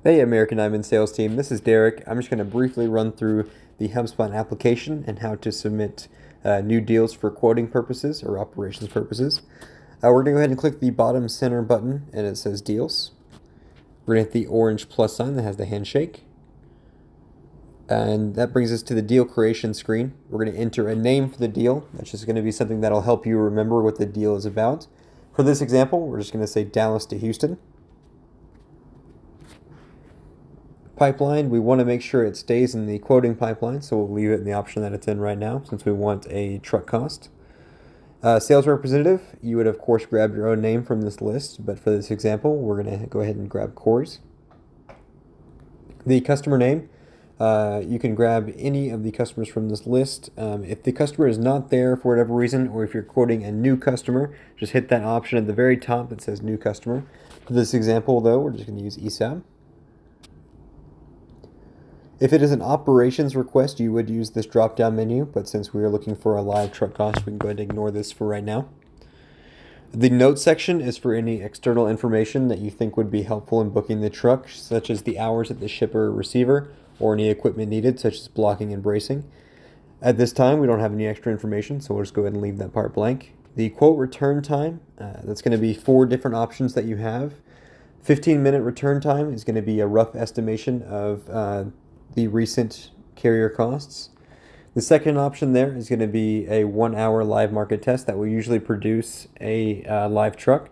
Hey American Diamond sales team, this is Derek. I'm just going to briefly run through the Hubspot application and how to submit new deals for quoting purposes or operations purposes. We're going to go ahead and click the bottom center button and it says deals. We're going to hit the orange plus sign that has the handshake. And that brings us to the deal creation screen. We're going to enter a name for the deal. That's just going to be something that'll help you remember what the deal is about. For this example, we're just going to say Dallas to Houston. Pipeline, we want to make sure it stays in the quoting pipeline, so we'll leave it in the option that it's in right now since we want a truck cost. Sales representative, you would of course grab your own name from this list, but for this example, we're going to go ahead and grab Corey's. The customer name, you can grab any of the customers from this list. If the customer is not there for whatever reason, or if you're quoting a new customer, just hit that option at the very top that says new customer. For this example though, we're just going to use ESAB. If it is an operations request, you would use this drop-down menu, but since we are looking for a live truck cost, we can go ahead and ignore this for right now. The notes section is for any external information that you think would be helpful in booking the truck, such as the hours at the shipper or receiver, or any equipment needed, such as blocking and bracing. At this time, we don't have any extra information, so we'll just go ahead and leave that part blank. The quote return time, that's going to be 4 different options that you have. 15-minute return time is going to be a rough estimation of the recent carrier costs. The second option there is going to be a 1-hour live market test that will usually produce a live truck.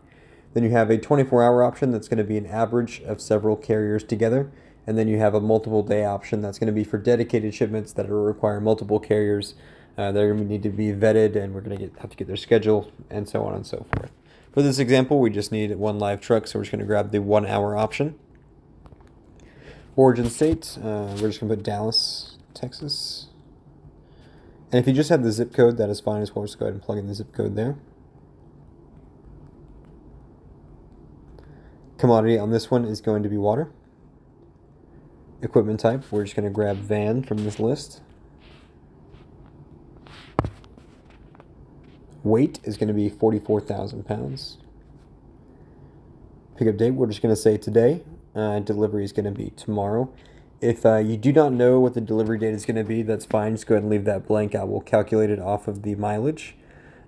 Then you have a 24-hour option that's going to be an average of several carriers together. And then you have a multiple day option that's going to be for dedicated shipments that will require multiple carriers. They're going to need to be vetted, and we're going to have to get their schedule and so on and so forth. For this example, we just need one live truck, so we're just going to grab the 1-hour option. Origin state, we're just going to put Dallas, Texas. And if you just have the zip code, that is fine as well. Just go ahead and plug in the zip code there. Commodity on this one is going to be water. Equipment type, we're just going to grab van from this list. Weight is going to be 44,000 pounds. Pickup date, we're just going to say today. Delivery is going to be tomorrow. If you do not know what the delivery date is going to be, that's fine. Just go ahead and leave that blank. I will calculate it off of the mileage.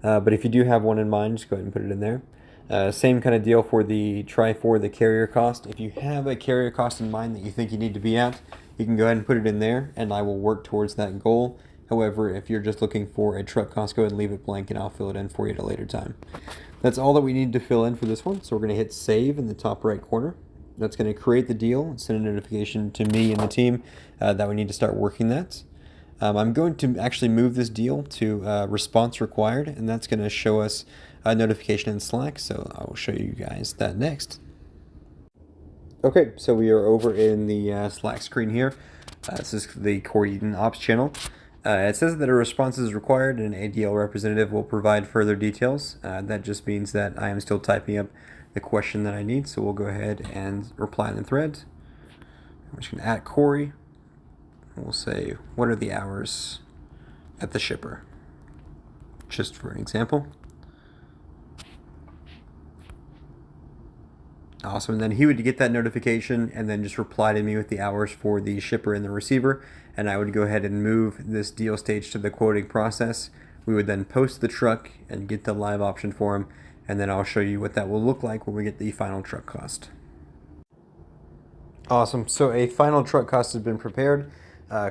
But if you do have one in mind, just go ahead and put it in there. Same kind of deal for the carrier cost. If you have a carrier cost in mind that you think you need to be at, you can go ahead and put it in there, and I will work towards that goal. However, if you're just looking for a truck cost, go ahead and leave it blank, and I'll fill it in for you at a later time. That's all that we need to fill in for this one. So we're going to hit save in the top right corner. That's going to create the deal and send a notification to me and the team that we need to start working that. I'm going to actually move this deal to response required, and that's going to show us a notification in Slack, so I will show you guys that next. Okay, so we are over in the Slack screen here. This is the Corey Eden Ops channel. It says that a response is required and an ADL representative will provide further details. That just means that I am still typing up the question that I need, so we'll go ahead and reply in the thread. I'm just going to add Corey. We'll say, what are the hours at the shipper? Just for an example. Awesome, and then he would get that notification and then just reply to me with the hours for the shipper and the receiver, and I would go ahead and move this deal stage to the quoting process. We would then post the truck and get the live option for him, and then I'll show you what that will look like when we get the final truck cost. Awesome, so a final truck cost has been prepared.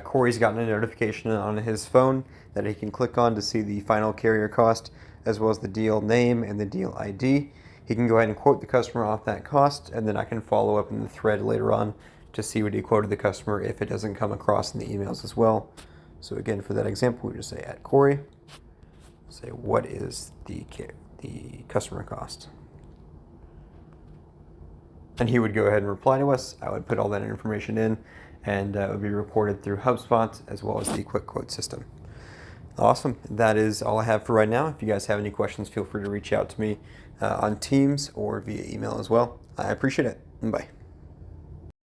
Corey's gotten a notification on his phone that he can click on to see the final carrier cost, as well as the deal name and the deal ID. He can go ahead and quote the customer off that cost, and then I can follow up in the thread later on to see what he quoted the customer if it doesn't come across in the emails as well. So again, for that example, we just say at Corey, say what is the customer cost. And he would go ahead and reply to us. I would put all that information in, and it would be reported through Hubspot as well as the quick quote system. Awesome. That is all I have for right now. If you guys have any questions, feel free to reach out to me on Teams or via email as well. I appreciate it. Bye.